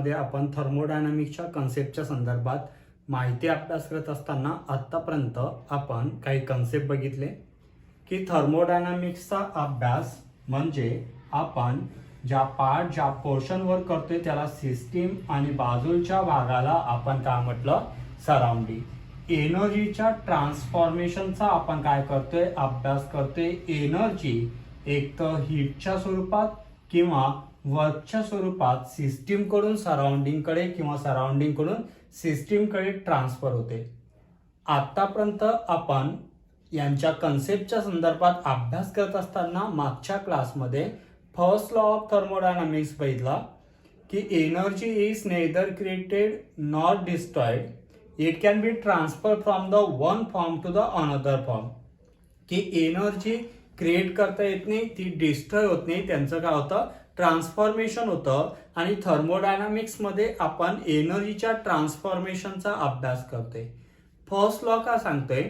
क्लासमध्ये आपण थर्मोडायनामिक्सच्या कन्सेप्टच्या संदर्भात माहिती अभ्यास करत असताना आत्तापर्यंत आपण काही कन्सेप्ट बघितले की थर्मोडायनामिक्सचा अभ्यास म्हणजे आपण ज्या पोर्शनवर करतोय त्याला सिस्टीम आणि बाजूच्या भागाला आपण काय म्हटलं सराउंडिंग। एनर्जीच्या ट्रान्सफॉर्मेशनचा आपण काय करतोय अभ्यास करतोय। एनर्जी एक तर हीटच्या स्वरूपात किंवा वर्कच्या स्वरूपात सिस्टीम कडून सराउंडिंग कडे किंवा सराउंडिंग कडून सिस्टीम कडे ट्रान्सफर होते। आतापर्यंत आपण यांच्या कन्सेप्टच्या संदर्भात अभ्यास करत असताना मागच्या क्लासमध्ये फर्स्ट लॉ ऑफ थर्मोडायनामिक्स बघितला की energy is neither created nor destroyed, it can be transfer from the one form to the another form. की एनर्जी क्रिएट करता येत नाही, ती डिस्ट्रॉय होत नाही, त्यांचं काय होतं ट्रान्सफॉर्मेशन होतं। आणि थर्मोडायनामिक्स मध्ये आपण एनर्जीच्या ट्रान्सफॉर्मेशनचा अभ्यास करतोय। फर्स्ट लॉ काय सांगतोय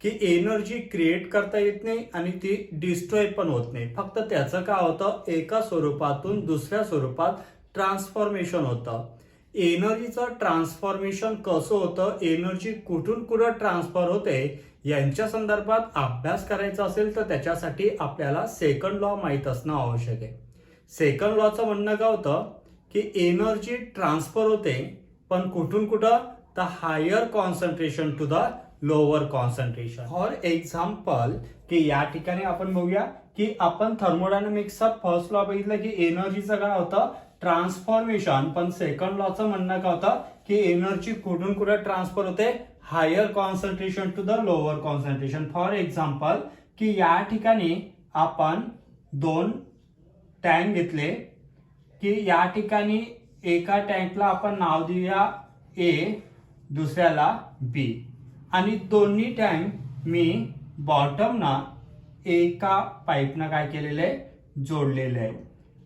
की एनर्जी क्रिएट करता येत नाही आणि ती डिस्ट्रॉय पण होत नाही, फक्त त्याचं काय होतं एका स्वरूपातून दुसऱ्या स्वरूपात ट्रान्सफॉर्मेशन होतं। एनर्जीचं ट्रान्सफॉर्मेशन कसं होतं, एनर्जी कुठून कुठं ट्रान्सफर होते यांच्या संदर्भात अभ्यास करायचा असेल तर त्याच्यासाठी आपल्याला सेकंड लॉ माहीत असणं आवश्यक आहे। सेकंड लॉचं म्हणणं काय होतं की एनर्जी ट्रान्सफर होते पण कुठून कुठं the higher concentration to the lower concentration. For example की या ठिकाणी आपण बघूया की आपण थर्मोडायनामिक्सचा फर्स्ट लॉ बघितलं की एनर्जीचं काय होतं ट्रान्सफॉर्मेशन, पण सेकंड लॉचं म्हणणं काय होतं की एनर्जी कुठून कुठे ट्रान्सफर होते higher concentration to the lower concentration. For example की या ठिकाणी आपण दोन टँक घेतले की या ठिकाणी एका टँकला आपण नाव देऊया ए, दुसऱ्याला बी, आणि दोन्ही टँक मी बॉटम ना एका पाईपनं काय केलेले जोडलेले आहे।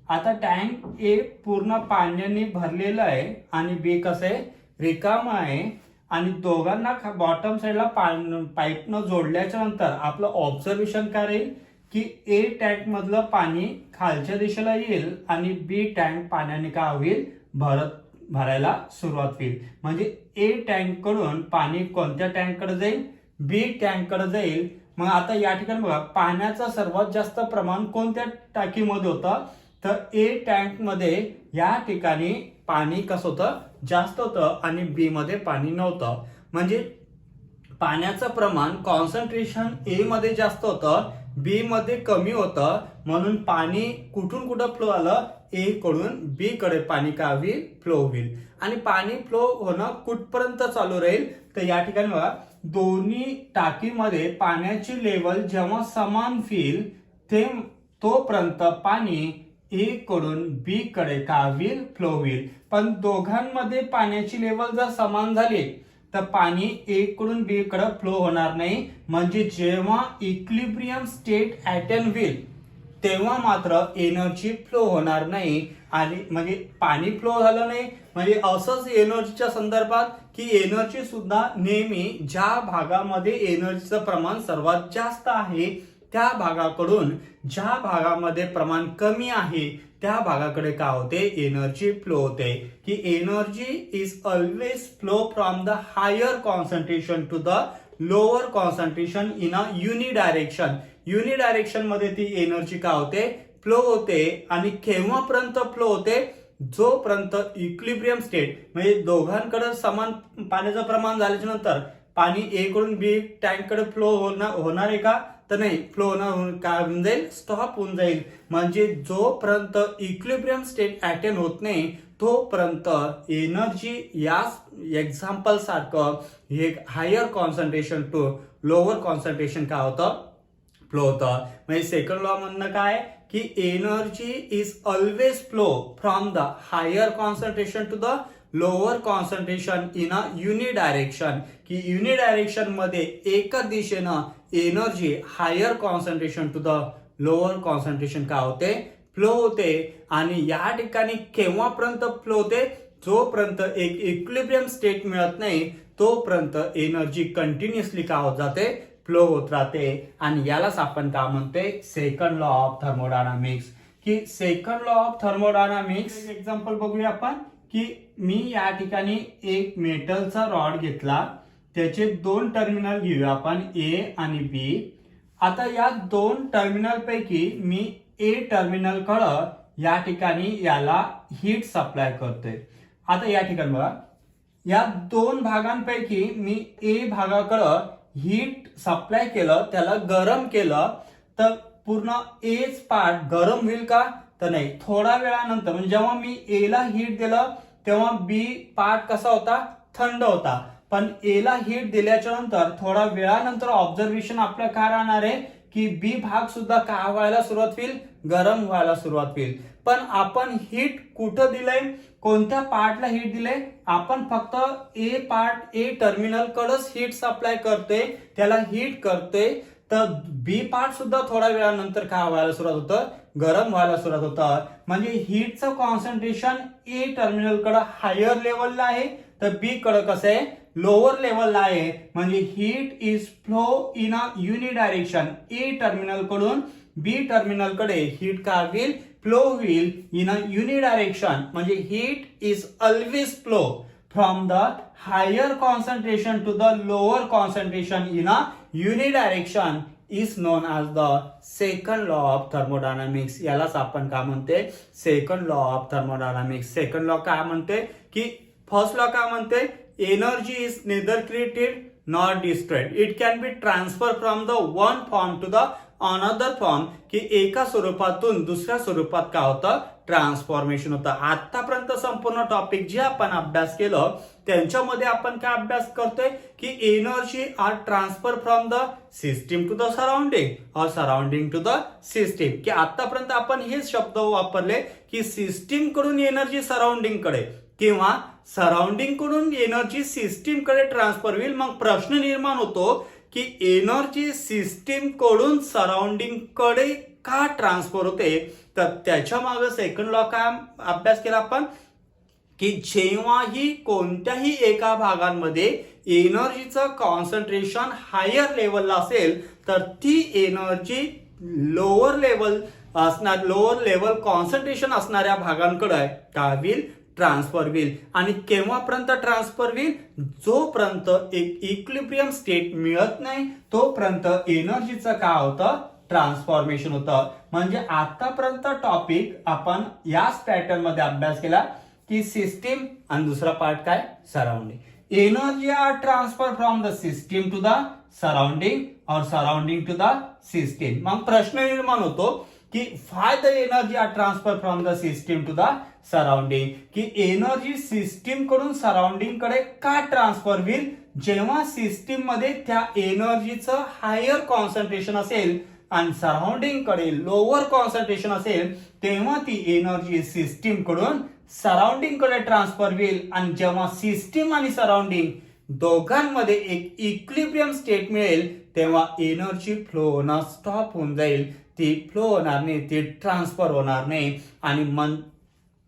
आता टँक ए पूर्ण पाण्याने भरलेलं आहे आणि बी कसं आहे रिकामा आहे, आणि दोघांना बॉटम साईडला पाईपनं जोडल्याच्या नंतर आपलं ऑब्झर्वेशन काय राहील की ए टँक मधलं पाणी खालच्या दिशेला येईल आणि बी टँक पाण्याने काय होईल भरायला सुरुवात होईल। म्हणजे ए टँक कडून पाणी कोणत्या टँक कडे जाईल बी टँक कडे जाईल। मग आता या ठिकाणी बघा पाण्याचं सर्वात जास्त प्रमाण कोणत्या टाकीमध्ये होतं तर ए टँक मध्ये या ठिकाणी पाणी कसं होतं जास्त होतं आणि बी मध्ये पाणी नव्हतं। म्हणजे पाण्याचं प्रमाण कॉन्सन्ट्रेशन ए मध्ये जास्त होतं बी मध्ये कमी होतं, म्हणून पाणी कुठून कुठं फ्लो आलं ए कडून बी कडे पाणी काय होईल फ्लो होईल। आणि पाणी फ्लो होणं कुठपर्यंत चालू राहील तर या ठिकाणी बघा दोन्ही टाकीमध्ये पाण्याची लेवल जेव्हा समान होईल ते तोपर्यंत पाणी ए कडून बी कडे काय होईल फ्लो होईल। पण दोघांमध्ये पाण्याची लेवल जर समान झाली तर पाणी ए कडून बी कडे फ्लो होणार नाही। म्हणजे जेव्हा इक्विलिब्रियम स्टेट अटेन होईल तेव्हा मात्र एनर्जी फ्लो होणार नाही। आणि म्हणजे पाणी फ्लो झालं नाही म्हणजे असंच एनर्जीच्या संदर्भात की एनर्जी सुद्धा नेहमी ज्या भागामध्ये एनर्जीचं प्रमाण सर्वात जास्त आहे त्या भागाकडून ज्या भागामध्ये प्रमाण कमी आहे त्या भागाकडे काय होते एनर्जी फ्लो होते। की energy is always flow from the higher concentration to the lower concentration in a unidirection. Unidirection मध्ये ती एनर्जी काय होते फ्लो होते। आणि केव्हापर्यंत फ्लो होते जोपर्यंत इक्विलिब्रियम स्टेट म्हणजे दोघांकडे समान पाण्याचं प्रमाण झाल्याच्या नंतर पाणी ए कडून बी टँक कडे फ्लो होणार आहे का तर नाही, फ्लो होणार काय होऊन जाईल स्टॉप होऊन जाईल। म्हणजे जोपर्यंत इक्विलिब्रियम स्टेट अटेन होत नाही तोपर्यंत एनर्जी या एक्झाम्पल सारखं हे higher concentration to lower concentration काय होतं फ्लो होतं। म्हणजे सेकंड लॉ म्हणणं काय की energy is always flow from the higher concentration to the lower concentration in a unidirection. की युनिडायरेक्शन मध्ये एका दिशेनं energy higher concentration to the lower concentration काय होते फ्लो होते। आणि या ठिकाणी केव्हापर्यंत फ्लो होते जोपर्यंत एक इक्विलिब्रियम स्टेट मिळत नाही तोपर्यंत एनर्जी कंटिन्युअसली काय होत जाते फ्लो होत राहते। आणि यालाच आपण काय म्हणतोय सेकंड लॉ ऑफ थर्मोडायनामिक्स। की second law of thermodynamics example बघूया आपण की मी या ठिकाणी एक मेटलचा रॉड घेतला, त्याचे दोन टर्मिनल घेऊया आपण ए आणि बी. आता या दोन टर्मिनल पैकी मी ए टर्मिनल कडे या ठिकाणी याला हीट सप्लाय करतोय. आता या ठिकाणी बघा, या दोन भागांपैकी मी ए भागाकडे हीट सप्लाय केलं, त्याला गरम केलं, तर पूर्ण एच पार्ट गरम होईल का? तर नाही. थोडा वेळानंतर म्हणजे जेव्हा मी ए ला हीट दिलं तेव्हा बी पार्ट कसा होता? थंड होता. पण ए ला हीट दिल्याच्या नंतर थोडा वेळानंतर ऑब्झर्वेशन आपलं काय राहणार आहे की बी भाग सुद्धा काय व्हायला सुरुवात होईल? गरम व्हायला सुरुवात होईल. पण आपण हीट कुठं दिलंय? कोणत्या पार्टला हीट दिलंय? आपण फक्त ए पार्ट, ए टर्मिनल कडेच हीट सप्लाय करतोय, त्याला हीट करतोय. तर बी पार्ट सुद्धा थोड्या वेळानंतर काय व्हायला सुरुवात होतं? गरम व्हायला सुरुवात होतं. म्हणजे हीटचं कॉन्सन्ट्रेशन ए टर्मिनल कडे हायर लेवलला आहे, तर बी कडे कसं आहे? लोअर लेवलला आहे. म्हणजे heat is flow in a unidirection. A terminal कडून बी टर्मिनल कडे हीट काय होईल? फ्लो होईल इन अ युनि डायरेक्शन. म्हणजे heat is always flow from the higher concentration to the lower concentration in a unidirection is known as the second law of thermodynamics. यालाच आपण काय म्हणते? Second law of thermodynamics. Second law काय म्हणते की first law काय म्हणते? Energy is neither created nor destroyed, it can be transfer from the one form to the another form. की एका स्वरूपातून दुसऱ्या स्वरूपात काय होतं? ट्रान्सफॉर्मेशन होतं. आतापर्यंत संपूर्ण टॉपिक जे आपण अभ्यास केलं त्यांच्यामध्ये आपण काय अभ्यास करतोय की energy are transfer from the system to the surrounding और सराउंडिंग टू द सिस्टीम. की आतापर्यंत आपण हेच शब्द वापरले की सिस्टीम कडून एनर्जी सराउंडिंग कडे किंवा सराउंडिंग कडून एनर्जी सिस्टीम कडे ट्रान्सफर होईल. मग प्रश्न निर्माण होतो की एनर्जी सिस्टीम कडून सराउंडिंग कडे का ट्रान्सफर होते? तर त्याच्या मागे सेकंड लॉ काय अभ्यास केला आपण की जेव्हाही कोणत्याही एका भागांमध्ये एनर्जीचं कॉन्सन्ट्रेशन हायर लेवलला असेल तर ती एनर्जी लोअर लेवल कॉन्सन्ट्रेशन असणाऱ्या भागांकडे काय होईल? ट्रान्सफर होईल. आणि केव्हापर्यंत ट्रान्सफर होईल? जोपर्यंत एक इक्विलिब्रियम स्टेट मिळत नाही तोपर्यंत एनर्जीचं काय होतं? ट्रान्सफॉर्मेशन होतं. म्हणजे आतापर्यंत टॉपिक आपण याच पॅटर्न मध्ये अभ्यास केला की सिस्टीम आणि दुसरा पार्ट काय? Surrounding. Energy are transfer from the system to the surrounding और सराउंडिंग टू द सिस्टीम. मग प्रश्न निर्माण होतो की why the energy are transfer from the system to the surrounding. की एनर्जी सिस्टीम कडून सराउंडिंग कडे का ट्रान्सफर होईल? जेव्हा सिस्टीम मध्ये त्या एनर्जीचं हायर कॉन्सन्ट्रेशन असेल आणि सराउंडिंग कडे लोअर कॉन्सन्ट्रेशन असेल तेव्हा ती एनर्जी सिस्टीम कडून सराउंडिंग कडे ट्रान्सफर होईल. आणि जेव्हा सिस्टीम आणि सराउंडिंग दोघांमध्ये एक इक्विलिब्रियम स्टेट मिळेल तेव्हा एनर्जी फ्लो होणं स्टॉप होऊन जाईल. ती फ्लो होणार नाही, ती ट्रान्सफर होणार नाही. आणि मन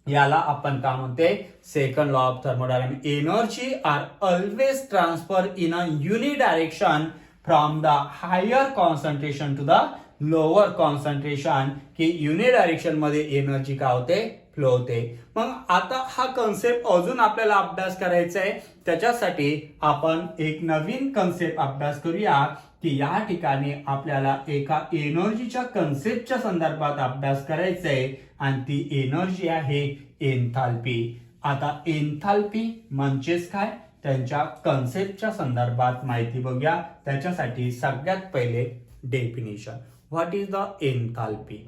याला आपण काय म्हणते? Second law of thermodynamics. Energy are always transfer in a unidirection from the higher concentration to the lower concentration. की युनि डायरेक्शन मध्ये एनर्जी काय होते? फ्लो होते. मग आता हा कन्सेप्ट अजून आपल्याला अभ्यास करायचा आहे. त्याच्यासाठी आपण एक नवीन कन्सेप्ट अभ्यास करूया की या ठिकाणी आपल्याला एका एनर्जीच्या कन्सेप्टच्या संदर्भात अभ्यास करायचा आहे आणि ती एनर्जी आहे एन्थाल्पी. आता एन्थाल्पी म्हणजेच काय? त्यांच्या कन्सेप्टच्या संदर्भात माहिती बघूया. त्याच्यासाठी सगळ्यात पहिले definition. What is the enthalpy?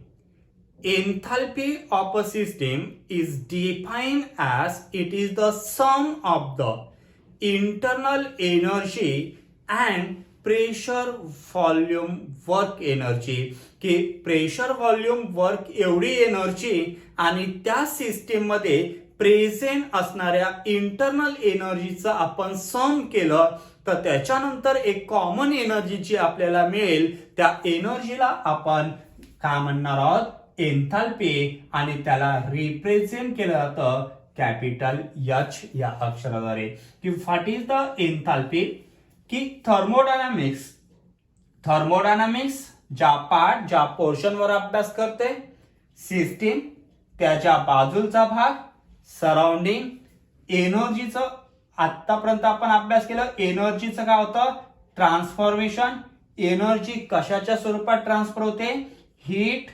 Enthalpy of a system is defined as it is the sum of the internal energy and pressure volume work energy. की प्रेशर व्हॉल्यूम वर्क एवढी एनर्जी आणि त्या सिस्टीम मध्ये प्रेझेंट असणाऱ्या internal एनर्जीचं आपण सम केलं तर त्याच्यानंतर एक कॉमन एनर्जी जी आपल्याला मिळेल त्या एनर्जीला आपण काय म्हणणार आहोत? एन्थाल्पी. आणि त्याला रिप्रेझेंट केलं जातं कॅपिटल एच या अक्षराद्वारे. की व्हॉट इज द एन्थाल्पी? की थर्मोडायनामिक्स ज्या पोर्शन वर अभ्यास करते सिस्टीम, त्याच्या बाजूचा भाग सराउंडिंग एनर्जीचं आतापर्यंत आपण अभ्यास केलं. एनर्जीचं काय होतं, ट्रान्सफॉर्मेशन. एनर्जी कशाच्या स्वरूपात ट्रान्सफर होते, हीट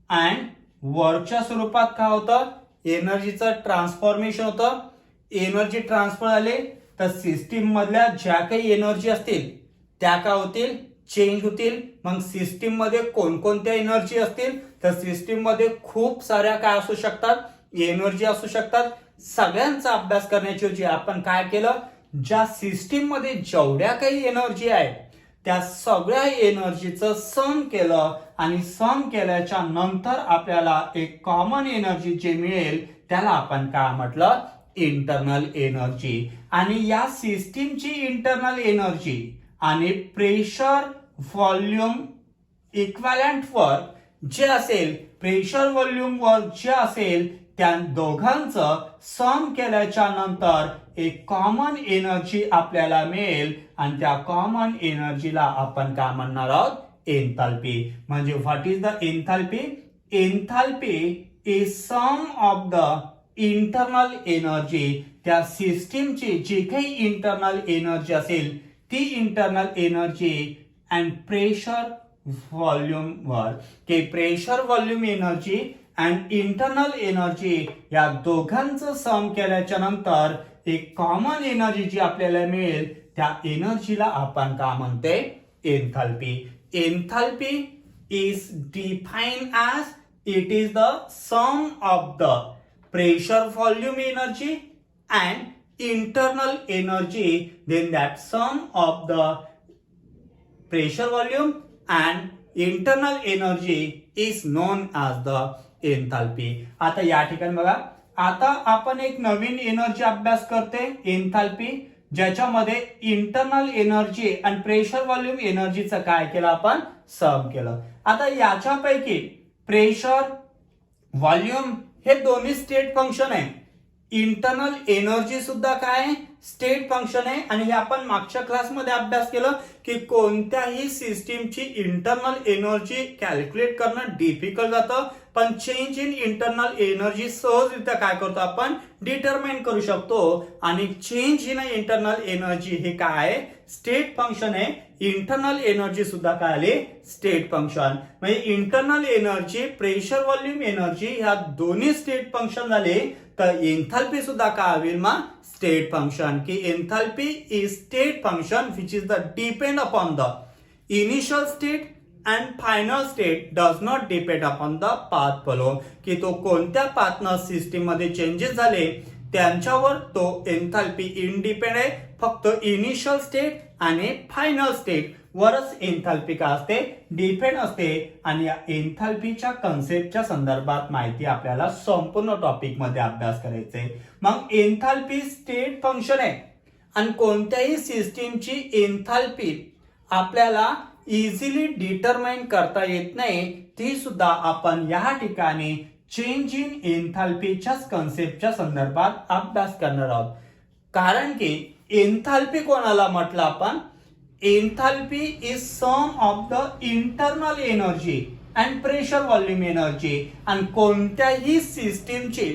अँड वर्कच्या स्वरूपात काय होतं, एनर्जीचं ट्रान्सफॉर्मेशन होतं. एनर्जी ट्रान्सफर झाले तर सिस्टीम मधल्या ज्या काही एनर्जी असतील त्या काय होतील, चेंज होतील. मग सिस्टीम मध्ये कोणकोणत्या एनर्जी असतील, तर सिस्टीम मध्ये खूप साऱ्या काय असू शकतात, एनर्जी असू शकतात. सगळ्यांचा अभ्यास करण्याची ऐवजी आपण काय केलं, ज्या सिस्टीम मध्ये जेवढ्या काही एनर्जी आहे त्या सगळ्या एनर्जीचं सम केलं आणि सम केल्याच्या नंतर आपल्याला एक कॉमन एनर्जी जे मिळेल त्याला आपण काय म्हटलं, इंटरनल एनर्जी. आणि या सिस्टीमची इंटरनल एनर्जी आणि प्रेशर व्हॉल्यूम इक्विव्हॅलंट वर्क जे असेल, प्रेशर व्हॉल्यूम वर्क जे असेल त्या दोघांचं सम केल्याच्या नंतर एक कॉमन एनर्जी आपल्याला मिळेल आणि त्या कॉमन एनर्जीला आपण काय म्हणणार आहोत, एन्थाल्पी. म्हणजे what is the enthalpy, enthalpy is sum of the internal energy. त्या सिस्टीमची जी काही इंटरनल एनर्जी असेल ती internal energy and pressure volume work, की pressure volume energy and internal energy या दोघांचं सम केल्याच्या नंतर एक कॉमन एनर्जी जी आपल्याला मिळेल त्या एनर्जीला आपण काय म्हणते, enthalpy. Enthalpy is defined as it is the sum of the pressure volume energy and internal energy, then that sum of the pressure volume and internal energy is known as the enthalpy. आता या ठिकाणी बघा, आता आपण एक नवीन energy अभ्यास करते, enthalpy, ज्याच्यामध्ये इंटरनल एनर्जी आणि प्रेशर व्हॉल्यूम एनर्जीचं काय केलं, आपण सम केलं. आता याच्यापैकी प्रेशर व्हॉल्यूम हे दोन्ही स्टेट फंक्शन आहे. इंटरनल एनर्जी सुद्धा काय स्टेट फंक्शन आहे. आणि हे आपण मागच्या क्लासमध्ये अभ्यास केलं की कोणत्याही सिस्टीमची इंटरनल एनर्जी कॅल्क्युलेट करणं डिफिकल्ट जातं, पण चेंज इन इंटरनल एनर्जी सहजरित्या काय करतो, आपण डिटरमाइन करू शकतो. आणि चेंज इन इंटरनल एनर्जी हे काय स्टेट फंक्शन आहे. इंटरनल एनर्जी सुद्धा काय आले, स्टेट फंक्शन. म्हणजे internal energy, pressure volume energy ह्या दोन्ही स्टेट फंक्शन झाले तर एन्थाल्पी सुद्धा काय होईल, मग स्टेट फंक्शन. की enthalpy is state function which is the depend upon the initial state and final state, does not depend upon the path follow. की तो कोणत्या पाथनं सिस्टीम मध्ये चेंजेस झाले त्यांच्यावर तो एन्थाल्पी इंडिपेंड आहे. फक्त इनिशियल स्टेट आणि फायनल स्टेट वरच एन्थाल्पी काय असते, डिपेंड असते. आणि या एन्थाल्पीच्या कन्सेप्टच्या संदर्भात माहिती आपल्याला संपूर्ण टॉपिक मध्ये अभ्यास करायचे. मग एन्थाल्पी स्टेट फंक्शन आहे आणि कोणत्याही सिस्टीमची एन्थाल्पी आपल्याला इझिली डिटरमाइन करता येत नाही, ती सुद्धा आपण या ठिकाणी चेंज इन एन्थाल्पीच्याच कन्सेप्टच्या संदर्भात अभ्यास करणार आहोत. कारण की एन्थाल्पी कोणाला म्हटलं आपण, enthalpy is sum of the internal energy and pressure volume energy. आणि कोणत्याही सिस्टीमची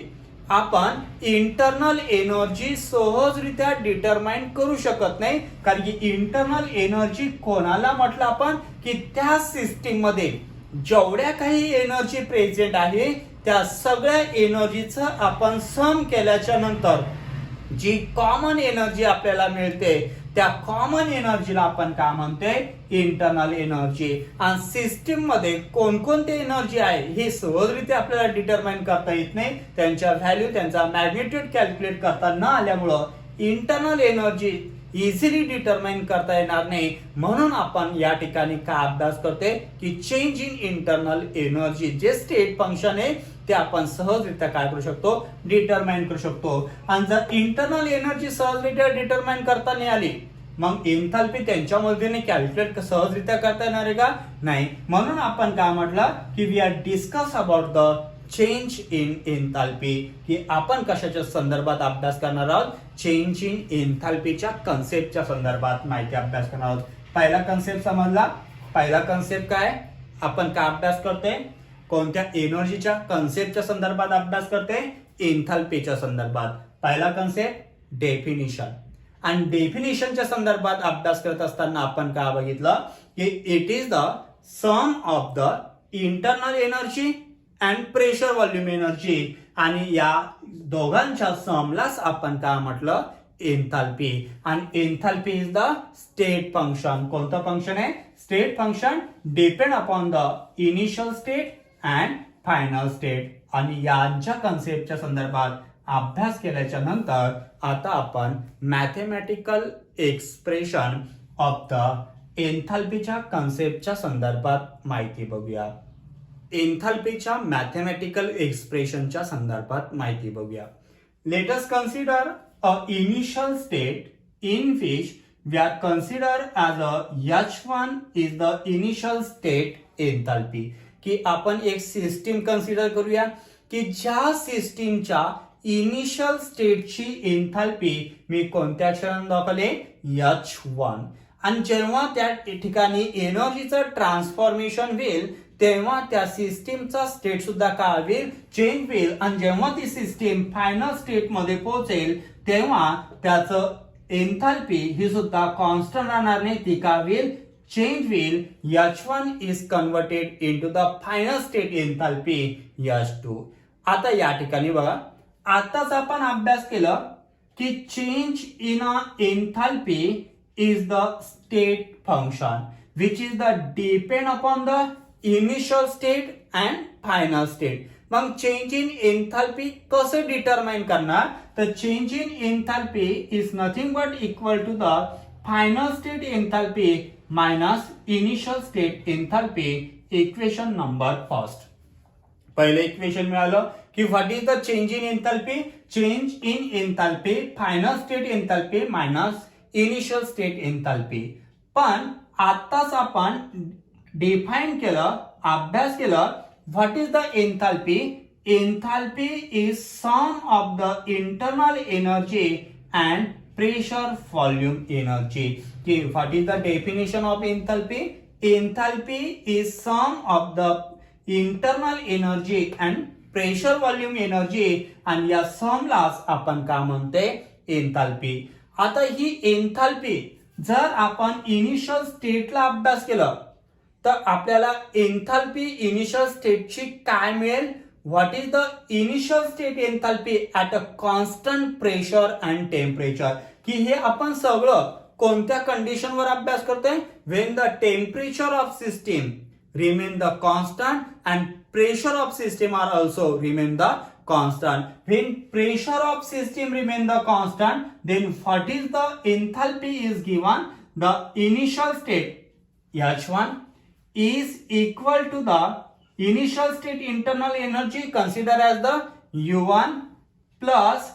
आपण इंटरनल एनर्जी सहजरित्या डिटरमाइन करू शकत नाही. कारण की इंटरनल एनर्जी कोणाला म्हटलं आपण, की त्या सिस्टीम मध्ये जेवढ्या काही एनर्जी प्रेझेंट आहे त्या सगळ्या एनर्जीचं आपण सम केल्याच्या नंतर जी कॉमन एनर्जी आपल्याला मिळते त्या कॉमन एनर्जीला आपण काय म्हणते, इंटरनल एनर्जी. आणि सिस्टीम मध्ये कोणकोणती एनर्जी आहे हे सहजरित्या आपल्याला डिटरमाइन करता येत नाही. त्यांच्या व्हॅल्यू, त्यांचा मॅग्निट्यूड कॅल्क्युलेट करता न आल्यामुळं इंटरनल एनर्जी इझिली डिटरमाइन करता येणार नाही. म्हणून आपण या ठिकाणी काय अभ्यास करते की चेंज इन इंटरनल एनर्जी जे स्टेट फंक्शन आहे ते आपण सहजरित्या काय करू शकतो, डिटरमाइन करू शकतो. आणि जर इंटरनल एनर्जी सहजरित्या डिटरमाइन करता नाही आली मग एन्थाल्पी त्यांच्या मदतीने कॅल्क्युलेट सहजरित्या करता येणार आहे का, नाही. म्हणून आपण काय म्हटलं की we are discuss about the change in enthalpy, की आपण कशाच्या संदर्भात अभ्यास करणार आहोत, चेंज इन एन्थाल्पीच्या कन्सेप्टच्या संदर्भात माहिती अभ्यास करणार आहोत. पहिला कन्सेप्ट समजला. पहिला कन्सेप्ट काय, आपण काय अभ्यास करते, कोणत्या एनर्जीच्या कन्सेप्टच्या संदर्भात अभ्यास करते, एन्थाल्पीच्या संदर्भात. पहिला कन्सेप्ट डेफिनिशन. आणि डेफिनिशनच्या संदर्भात अभ्यास करत असताना आपण काय बघितलं की it is the sum of the internal energy and pressure volume energy. आणि या दोघांच्या समलाच आपण काय म्हटलं एन्थाल्पी. आणि enthalpy is the state function. कोणतं फंक्शन आहे? State function depend upon the initial state and final state. आणि यांच्या कन्सेप्टच्या संदर्भात अभ्यास केल्याच्या नंतर आता आपण मॅथेमॅटिकल एक्सप्रेशन ऑफ द एन्थाल्पीच्या कन्सेप्टच्या संदर्भात माहिती बघूया. एन्थाल्पीच्या मॅथेमॅटिकल एक्सप्रेशनच्या संदर्भात माहिती बघूया. Let us consider a initial state in which we are consider as a H1 is the initial state enthalpy. की आपण एक सिस्टीम कन्सिडर करूया की ज्या सिस्टीमच्या इनिशियल स्टेटची एन्थाल्पी मी कोणत्या अक्षराने दाखवले? H1. आणि जेव्हा त्या ठिकाणी एनर्जीचं ट्रान्सफॉर्मेशन होईल तेव्हा त्या सिस्टीमचा स्टेट सुद्धा काय होईल? चेंज होईल. आणि जेव्हा ती सिस्टीम फायनल स्टेट मध्ये पोहोचेल तेव्हा त्याचं एन्थाल्पी ही सुद्धा कॉन्स्टंट राहणार नाही, ती काय होईल? चेंज होईल. H1 is converted into the final state enthalpy H2. आता या ठिकाणी बघा, आताच आपण अभ्यास केलं की change in a enthalpy is the state function which is the depend upon the initial state and final state. मग चेंज इन एन्थाल्पी कसं डिटरमाइन करणार? तर change in enthalpy is nothing but equal to the final state enthalpy minus initial state enthalpy. Equation number first. पहिलं equation मिळालं की what is the change in enthalpy? Change in enthalpy final state enthalpy minus initial state enthalpy. पण आताच आपण define केलं, अभ्यास केलं what is the enthalpy? Enthalpy is sum of the internal energy and pressure volume energy. की what is the definition of enthalpy? Enthalpy is sum of the internal energy and pressure volume energy. आणि या समलाच आपण काय म्हणते? Enthalpy. आता ही enthalpy जर आपण initial स्टेटला अभ्यास केलं तर आपल्याला एन्थाल्पी इनिशियल स्टेटची काय मिळेल? What is the initial state enthalpy at a constant pressure and temperature. की हे आपण सगळं कोणत्या कंडिशनवर अभ्यास करतोय? When the temperature of system remain the constant and pressure of system are also remain the constant. When pressure of system remain the constant, then what is the enthalpy is given? The initial state H1 is equal to the initial state internal energy consider as the U1 plus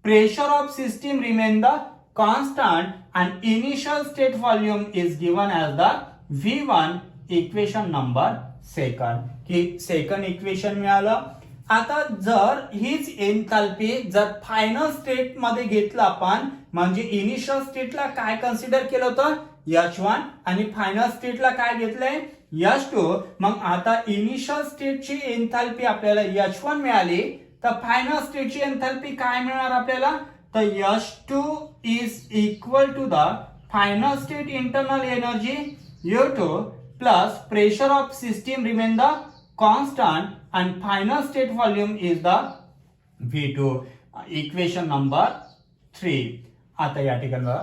pressure of system remain the constant and initial state volume is given as the V1. Equation number second. की second equation मिळालं. आता जर हीच enthalpy जर final state मध्ये घेतलं आपण, म्हणजे इनिशियल स्टेटला काय कन्सिडर केलं होतं? H1. आणि फायनल स्टेटला काय घेतलंय? H2. मग आता इनिशियल स्टेटची एन्थाल्पी आपल्याला H1 मिळाली तर फायनल स्टेटची एन्थाल्पी काय मिळणार आपल्याला? तर H2 is equal to the final state internal energy U2 plus pressure of system remain the constant and final state volume is the V2. Equation number 3. आता या ठिकाणी बघा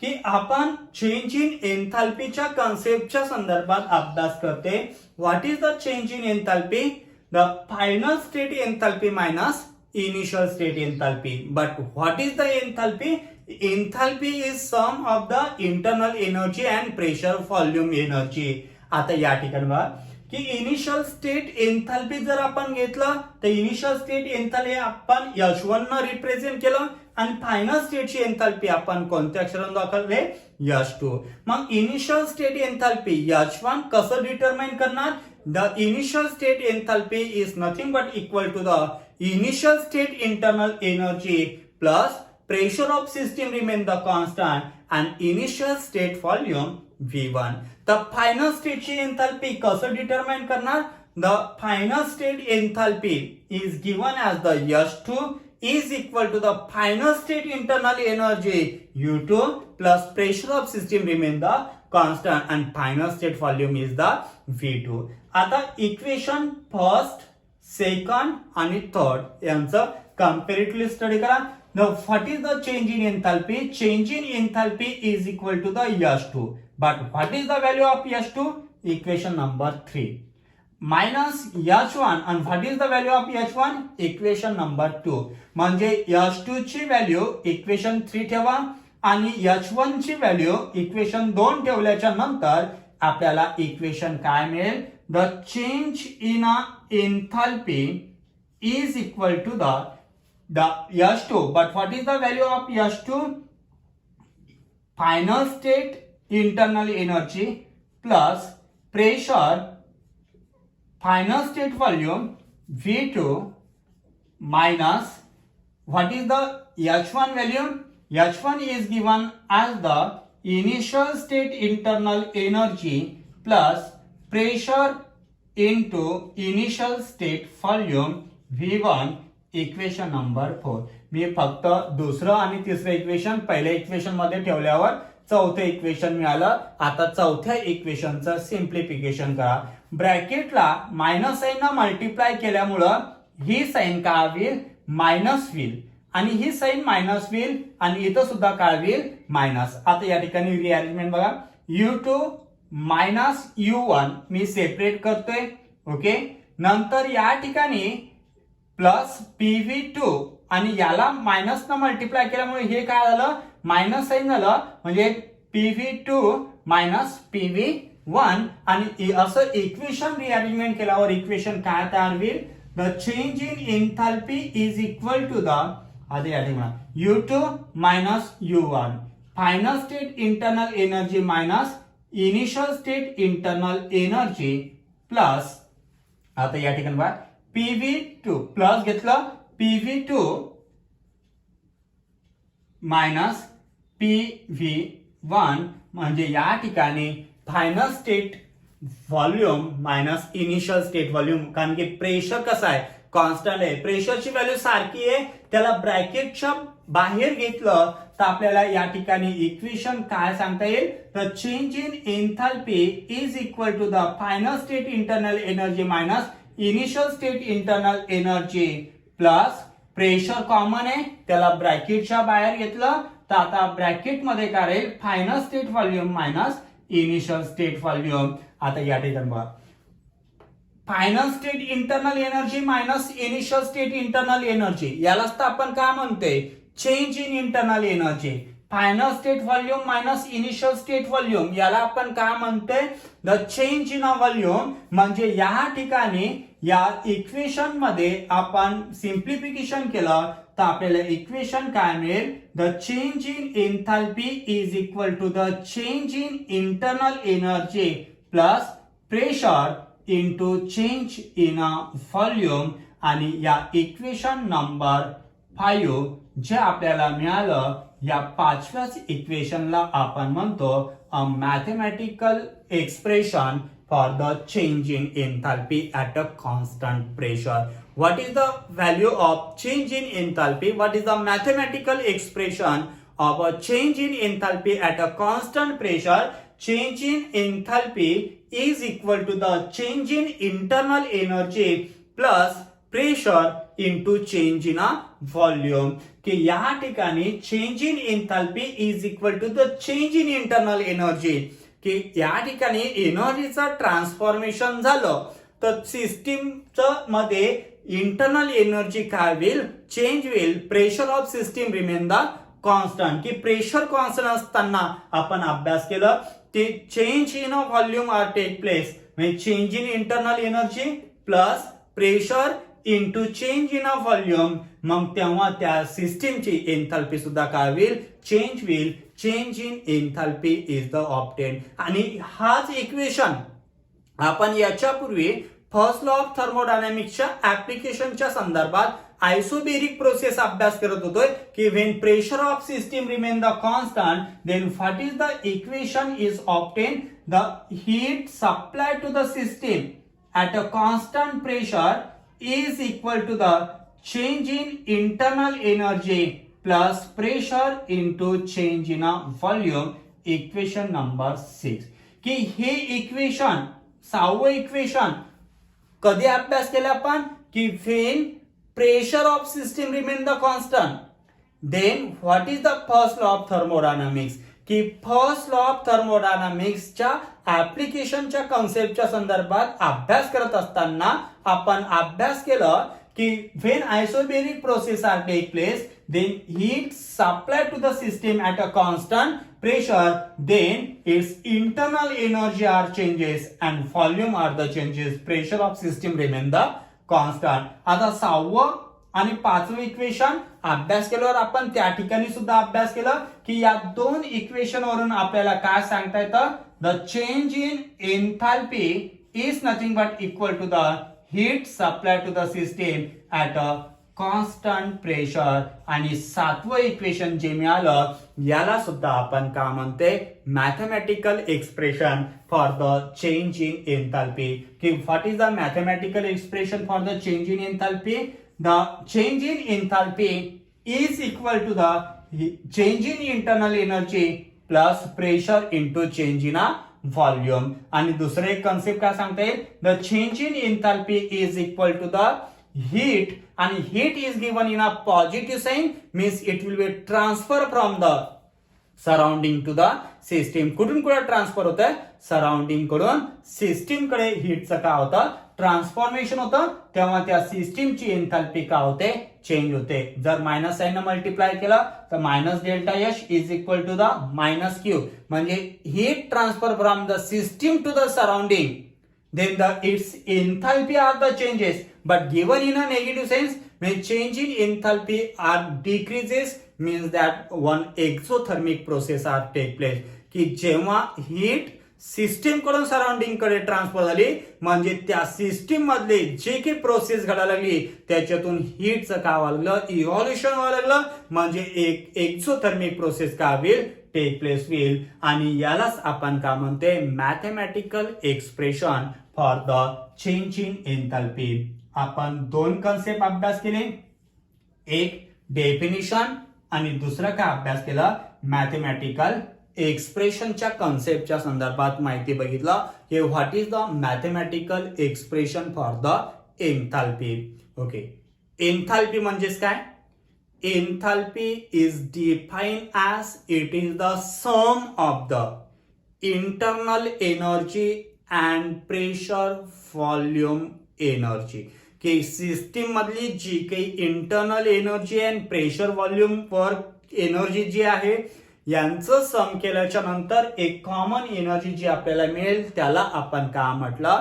की आपण चेंज इन एन्थाल्पीच्या कन्सेप्टच्या संदर्भात अभ्यास करते. What is the change in enthalpy? The final state enthalpy minus initial state enthalpy. But what is the enthalpy? Enthalpy is sum of the internal energy and pressure volume energy. आता या ठिकाणी बघा की initial state enthalpy जर आपण घेतलं तर initial state enthalpy आपण H1 न रिप्रेझेंट केलं आणि फायनल स्टेटची एन्थाल्पी आपण कोणत्या अक्षराने दाखवले? H2. मग इनिशियल स्टेट एन्थाल्पी H1 कसं डिटरमाइन करणार? The initial state enthalpy is nothing but equal to the initial state internal energy plus pressure of system remain the constant and initial state volume V1. The final state ची enthalpy कसं determine करणार? The final state enthalpy is given as the H2 is equal to the final state internal energy U2 plus pressure of system remain the constant and final state volume is the V2. आता equation first, second आणि third यांचं comparatively study करा. Now what is the change in enthalpy? Change in enthalpy is equal to the H2. But what is the value of H2? Equation number 3. Minus H1 and what is the value of H1? Equation number 2. म्हणजे H2 ची value equation 3 ठेवा आणि H1 ची value equation 2 ठेवल्याच्या नंतर आपल्याला equation काय मिळेल? The change in enthalpy is equal to the H2. But what is the value of H2? Final state internal energy plus pressure final state volume V2 minus what is the H1 value? H1 is given as the initial state internal energy plus pressure into initial state volume V1 equation number 4. मी फक्त दुसरं आणि तिसरं equation पहिल्या equation मध्ये ठेवल्यावर चौथं equation मिळालं. आता चौथ्या इक्वेशनचं सिम्प्लिफिकेशन करा. ब्रॅकेटला मायनस साइन ना मल्टिप्लाय केल्यामुळं ही साइन काय होईल? मायनस होईल आणि ही साइन मायनस होईल आणि इथं सुद्धा काय होईल? मायनस. आता या ठिकाणी रिअरेंजमेंट बघा. U2 मायनस U1 मी सेपरेट करतोय. ओके, नंतर या ठिकाणी प्लस PV2 आणि याला मायनस न मल्टिप्लाय केल्यामुळे हे काय झालं? मायनस साइन झालं. म्हणजे PV2 मायनस PV1 आणि असं इक्वेशन रिअरेंजमेंट केल्यावर इक्वेशन काय तयार होईल? The change in enthalpy is equal to the आता या ठिकाणी U2 minus U1 final state internal energy minus initial state internal energy plus आता या ठिकाणी बघा PV2 प्लस घेतलं PV2 मायनस PV1 म्हणजे या ठिकाणी final state volume minus initial state volume. कारण की प्रेशर कसं आहे? कॉन्स्टंट आहे. प्रेशरची व्हॅल्यू सारखी आहे. त्याला ब्रॅकेटच्या बाहेर घेतलं तर आपल्याला या ठिकाणी इक्वेशन काय सांगता येईल? The change in enthalpy is equal to the final state internal energy minus initial state internal energy plus pressure common आहे त्याला ब्रॅकेटच्या बाहेर घेतलं तर आता ब्रॅकेट मध्ये काय राहील? Final state volume minus initial state volume. आता या ठिकाणी बघा final state internal energy minus initial state internal energy यालाच तर आपण काय म्हणतोय? Change in internal energy. Final state volume minus initial state volume याला आपण काय म्हणतोय? The change in volume. म्हणजे या ठिकाणी या इक्वेशन मध्ये आपण सिम्प्लिफिकेशन केलं तर आपल्याला इक्वेशन काय मिळेल? The change in enthalpy is equal to the change in internal energy plus pressure into change in volume. आणि या इक्वेशन नंबर 5 जे आपल्याला मिळालं या पाचव्याच इक्वेशनला आपण म्हणतो a mathematical expression for the change in enthalpy at a constant pressure. What is the value of change in enthalpy? What is the mathematical expression of a change in enthalpy at a constant pressure? Change in enthalpy is equal to the change in internal energy plus pressure into change in a volume. की या ठिकाणी change in enthalpy is equal to the change in internal energy. की या ठिकाणी एनर्जीचं transformation झालं तर सिस्टीमचं मध्ये internal energy काय होईल? चेंज होईल. Pressure of system remain the constant. की प्रेशर कॉन्स्टंट असताना आपण अभ्यास केलं ते change in a volume are take place. म्हणजे change in internal energy plus pressure into change in a volume. मग तेव्हा त्या सिस्टीमची एन्थॅल्पी सुद्धा काय होईल? चेंज होईल. Change in enthalpy is the obtain. आणि हाच इक्वेशन आपण याच्यापूर्वी फर्स्ट लॉ ऑफ थर्मोडायनामिक्सच्या ऍप्लिकेशनच्या संदर्भात आयसोबेरिक प्रोसेस अभ्यास करत होतोय की when pressure of system remain the constant then what is the equation is obtain? The heat supply to the system at a constant pressure is equal to the change in internal energy plus pressure into change in volume, equation number 6. की हे equation 6वं equation कधी अभ्यास केला आपण, की when pressure of system remain the constant, then what is the first law of thermodynamics, की first law of थर्मोडायनामिक्सच्या ऍप्लिकेशनच्या कॉन्सेप्टच्या संदर्भात अभ्यास करत असताना आपण अभ्यास केलं की when isobaric process are take place, then heat supplied to the system at a constant pressure, then its internal energy are changes and volume are the changes, pressure of system remain the constant. आता 6वं आणि 5वं equation अभ्यास केल्यावर आपण त्या ठिकाणी सुद्धा अभ्यास केला की या दोन इक्वेशन वरून आपल्याला काय सांगता येतं, the change in enthalpy is nothing but equal to the heat supplied to the system at a constant pressure. आणि 7वं इक्वेशन जे मिळालं याला सुद्धा आपण काय म्हणते, mathematical expression for the change in enthalpy. की what is the mathematical expression for the change in enthalpy, the change in enthalpy is equal to the change in internal energy plus pressure into change in volume. आणि दुसरं एक concept काय सांगता येईल, the change in enthalpy is equal to the heat, आणि heat is given in a positive sign, means it will be transfer from the surrounding to the system. कुठून कुठे transfer होत आहे, सराउंडिंग कडून सिस्टीम कडे हीटचं काय होतं, ट्रान्सफॉर्मेशन होतं, तेव्हा त्या सिस्टीमची एन्थॅल्पी काय होते, चेंज होते. जर मायनस साइन मल्टिप्लाय केलं तर minus delta H is equal to the minus Q, म्हणजे heat transfer from the system to the surrounding, then its enthalpy are the changes, but given in a negative sense, when change in enthalpy are decreases, means that one exothermic process are take place. की जेव्हा heat system कडून surrounding कडे transfer झाली, म्हणजे त्या system मधले जे काही प्रोसेस घडायला लागली त्याच्यातून हीटचं काय व्हायला लागलं, इव्हॉल्युशन व्हायला लागलं, म्हणजे एक एक्झोथर्मिक प्रोसेस काय होईल, टेक प्लेस होईल. आणि यालाच आपण काय म्हणते, mathematical expression for the change in एन्थॅल्पी. आपण दोन कन्सेप्ट अभ्यास केले, एक डेफिनिशन आणि दुसरा काय अभ्यास केला, मॅथमॅटिकल एक्सप्रेशनच्या कन्सेप्टच्या संदर्भात माहिती बघितलं की what is the mathematical expression for the enthalpy. Okay, enthalpy म्हणजेच काय, enthalpy is defined as it is the sum of the internal energy and pressure volume energy. की सिस्टीम मधली जी काही internal energy and pressure volume work energy जी आहे यांचं सम केल्याच्या नंतर एक कॉमन एनर्जी जी आपल्याला मिळेल त्याला आपण काय म्हटलं,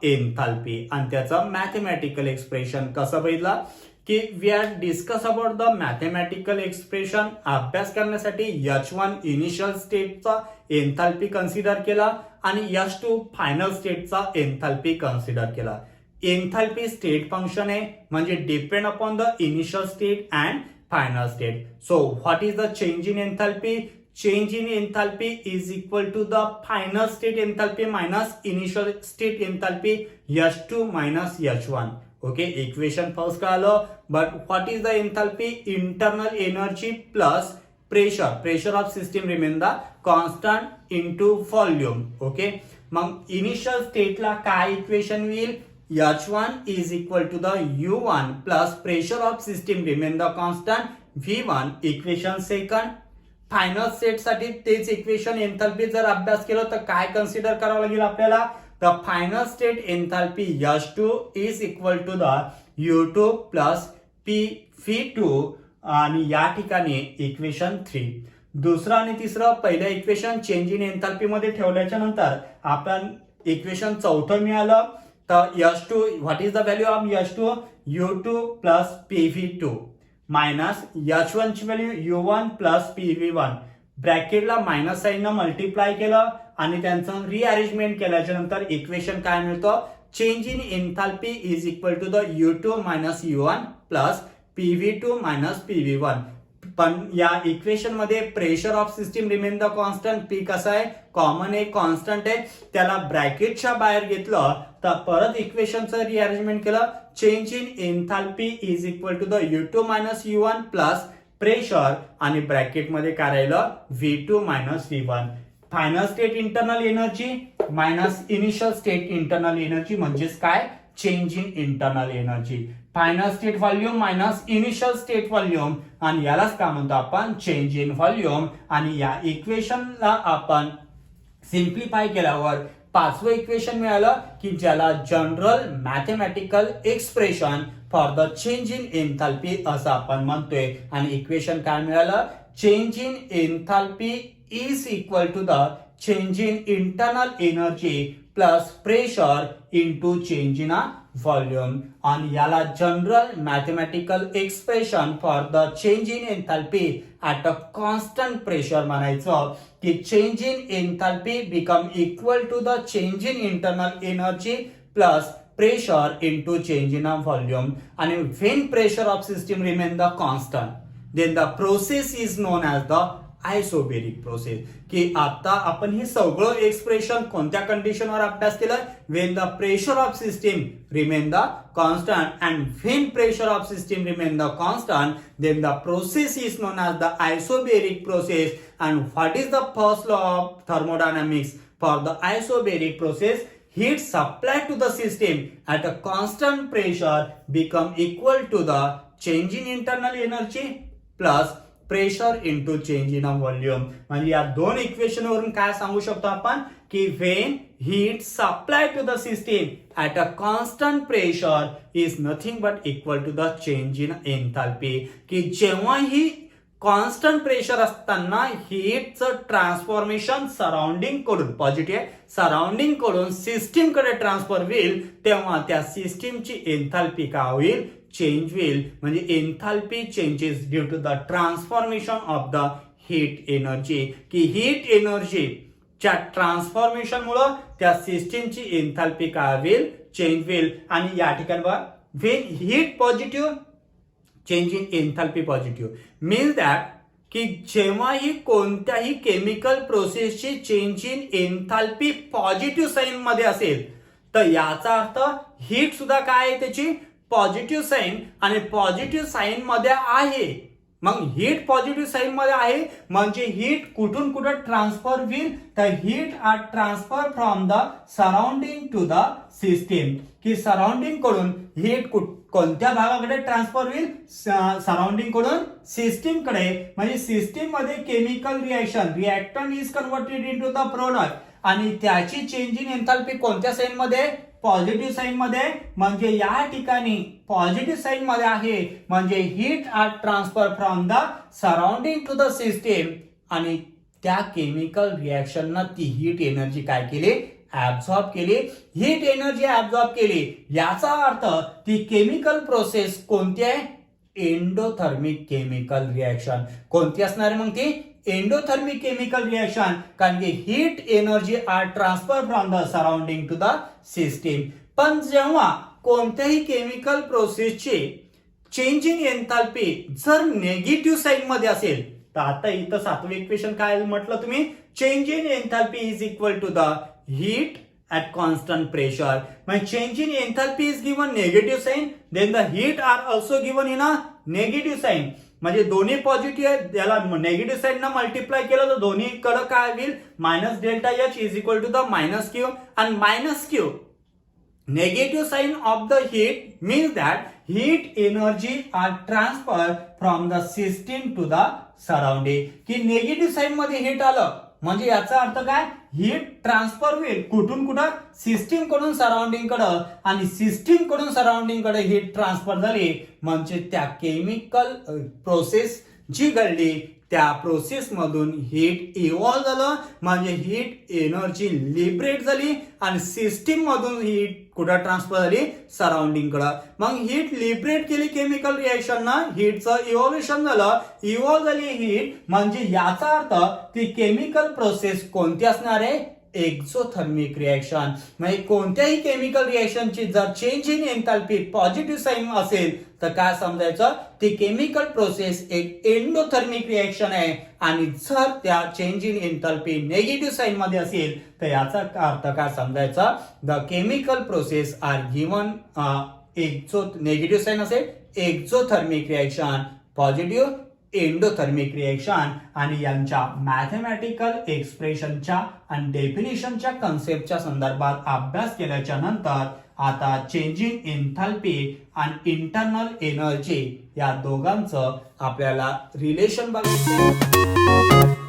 एन्थॅल्पी. आणि त्याचं मॅथमॅटिकल एक्सप्रेशन कसं बघितलं की we are discuss about the mathematical expression. अभ्यास करण्यासाठी H1 इनिशियल स्टेटचा एन्थॅल्पी कन्सिडर केला आणि H2 फायनल स्टेटचा एन्थॅल्पी कन्सिडर केला. एन्थॅल्पी स्टेट फंक्शन आहे, म्हणजे depend upon the initial state and final state. So what is the change in enthalpy? Change in enthalpy is equal to the final state enthalpy minus initial state enthalpy, H2 minus H1. Okay, equation first का आलं, but what is the enthalpy? Internal energy plus pressure. Pressure of system remain the constant into volume. Okay, मग initial state ला काय equation होईल? H1 is equal to the U1 plus pressure of system remain the constant V1. Equation second. Final state साठी तेच equation. एन्थॅल्पी जर अभ्यास केला तर काय कन्सिडर करावं लागेल आपल्याला, the final state enthalpy H2 is equal to the U2 plus V2. आणि या ठिकाणी इक्वेशन 3. दुसरं आणि तिसरं पहिलं इक्वेशन चेंज इन एन्थॅल्पी मध्ये ठेवल्याच्या नंतर आपण इक्वेशन चौथं मिळालं. तर H2, what is the value of H2? U2 plus PV2 minus H1 ची व्हॅल्यू U1 प्लस PV1. ब्रॅकेटला मायनस साइन मल्टिप्लाय केलं आणि त्यांचं रिअरेंजमेंट केल्याच्या नंतर इक्वेशन काय मिळतं, change in enthalpy is equal to the U2 minus U1 plus PV2 minus PV1. पण या इक्वेशन मध्ये pressure of system remain the constant, P कसा आहे कॉमन आहे कॉन्स्टंट आहे, त्याला ब्रॅकेटच्या बाहेर घेतलं तर परत इक्वेशनचं रिअरेंजमेंट केलं, change in enthalpy is equal to the U2 minus U1 plus pressure आणि ब्रॅकेट मध्ये काय राहिलं V2 minus V1, final state internal energy minus initial state internal energy म्हणजेच काय change in internal energy, final state volume minus initial state volume आणि यालाच काय म्हणतो आपण चेंज इन व्हॉल्यूम. आणि या इक्वेशनला आपण सिम्प्लिफाय केल्यावर पाचवं इक्वेशन मिळालं की ज्याला general mathematical expression for the change in enthalpy असं आपण म्हणतोय. आणि इक्वेशन काय मिळालं, change in enthalpy is equal to the change in internal energy plus pressure into change in volume. आणि याला general mathematical expression for the change in enthalpy at a constant pressure म्हणायचं की change in enthalpy become equal to the change in internal energy plus pressure into change in a volume. And when pressure of system remain the constant, then the process is known as the isobaric process. की आता आपण हे सगळं expression कोणत्या कंडिशनवर अभ्यास केलं, when the pressure of system remain the constant and when pressure of system remain the constant then the process is known as the isobaric process. And what is the first law of thermodynamics for the isobaric process, heat supplied to the system at a constant pressure become equal to the change in internal energy plus pressure into change in a volume. म्हणजे या दोन equation वरून काय सांगू शकतो आपण की when heat supplied to the system at a constant pressure is nothing but equal to the change in enthalpy. की जेव्हा ही कॉन्स्टंट प्रेशर असताना हीटचं ट्रान्सफॉर्मेशन सराउंडिंग कडून पॉझिटिव्ह सराउंडिंग कडून सिस्टीम कडे ट्रान्सफर होईल तेव्हा त्या सिस्टीमची एन्थाल्पी काय होईल चेंज होईल. म्हणजे enthalpy changes due to the transformation of the heat energy. की हीट एनर्जीच्या ट्रान्सफॉर्मेशन मुळे त्या सिस्टीमची एन्थाल्पी काय होईल चेंज होईल. आणि या ठिकाणी बघा when heat positive change in enthalpy positive means that की जेव्हाही कोणत्याही केमिकल प्रोसेसची change in enthalpy positive sign मध्ये असेल तर याचा अर्थ हीट सुद्धा काय आहे त्याची पॉझिटिव्ह साइन आणि पॉझिटिव्ह साइन मध्ये आहे. मग हीट पॉझिटिव्ह साइन मध्ये आहे म्हणजे हीट कुठून कुठे ट्रान्सफर होईल तर heat are transfer from the surrounding to the system. की सराउंडिंग कडून हीट कोणत्या भागाकडे ट्रान्सफर होईल सराउंडिंग कडून सिस्टीम कडे. म्हणजे सिस्टीम मध्ये chemical reactant is converted into the product आणि त्याची चेंज इन एन्थाल्पी कोणत्या साइन मध्ये पॉझिटिव्ह साइन मध्ये. म्हणजे या ठिकाणी पॉझिटिव्ह साइन मध्ये आहे म्हणजे heat are transfer from the surrounding to the system आणि त्या केमिकल रिएक्शननं ती हीट एनर्जी काय केली ऍब्झॉर्ब केली. हीट एनर्जी ऍब्झॉर्ब केली याचा अर्थ ती केमिकल प्रोसेस कोणती आहे एंडोथर्मिक केमिकल रिएक्शन. कोणती असणार मग ती एंडोथर्मिक केमिकल रिएक्शन कारण की heat energy are transfer from the surrounding to the system. पण जेव्हा कोणत्याही केमिकल प्रोसेसची चेंज इन एन्थाल्पी जर नेगेटिव्ह साइन मध्ये असेल तर आता इथं सातवे इक्वेशन काय म्हटलं तुम्ही change in enthalpy is equal to the heat at constant pressure. When change in enthalpy is given negative sign, then the heat are also given in a negative sign. म्हणजे दोन्ही पॉझिटिव्ह आहे त्याला negative sign ना multiply केलं तर दोन्ही कडे काय होईल minus delta H is equal to the minus Q आणि minus Q negative sign of the heat means that heat energy are transferred from the system to the surrounding. की negative sign मध्ये heat आलं म्हणजे याचा अर्थ काय heat transfer होईल कुठून कुठं सिस्टीम कडून सराउंडिंग कडे आणि सिस्टीम कडून सराउंडिंग कडे हीट ट्रान्सफर झाली म्हणजे त्या केमिकल प्रोसेस जी घडली त्या प्रोसेस मधून हीट इव्हॉल्व झालं म्हणजे हीट एनर्जी लिबरेट झाली आणि सिस्टीम मधून हीट कुठं ट्रान्सफर झाली सराउंडिंग कडे. मग हीट लिबरेट केली केमिकल रिएक्शन ना हीटचं इव्हॉल्युशन झालं इव्हॉल्व झाली हीट म्हणजे याचा अर्थ ती केमिकल प्रोसेस कोणती असणार आहे एक्झोथर्मिक रिएक्शन. म्हणजे कोणत्याही केमिकल रिएक्शनची जर change in enthalpy positive sign असेल तर काय समजायचं, ती केमिकल प्रोसेस एक एंडोथर्मिक रिएक्शन आहे. आणि जर त्या change in enthalpy negative sign मध्ये असेल तर याचा अर्थ काय समजायचा, the chemical process are given negative sign असेल exothermic reaction, positive endothermic reaction. आणि यांच्या मॅथमॅटिकल एक्सप्रेशनच्या आणि डेफिनेशनच्या कन्सेप्टच्या संदर्भात अभ्यास केल्याच्या नंतर आता चेंज इन एन्थाल्पी आणि इंटरनल एनर्जी या दोघांचं आपल्याला रिलेशन बघायचं.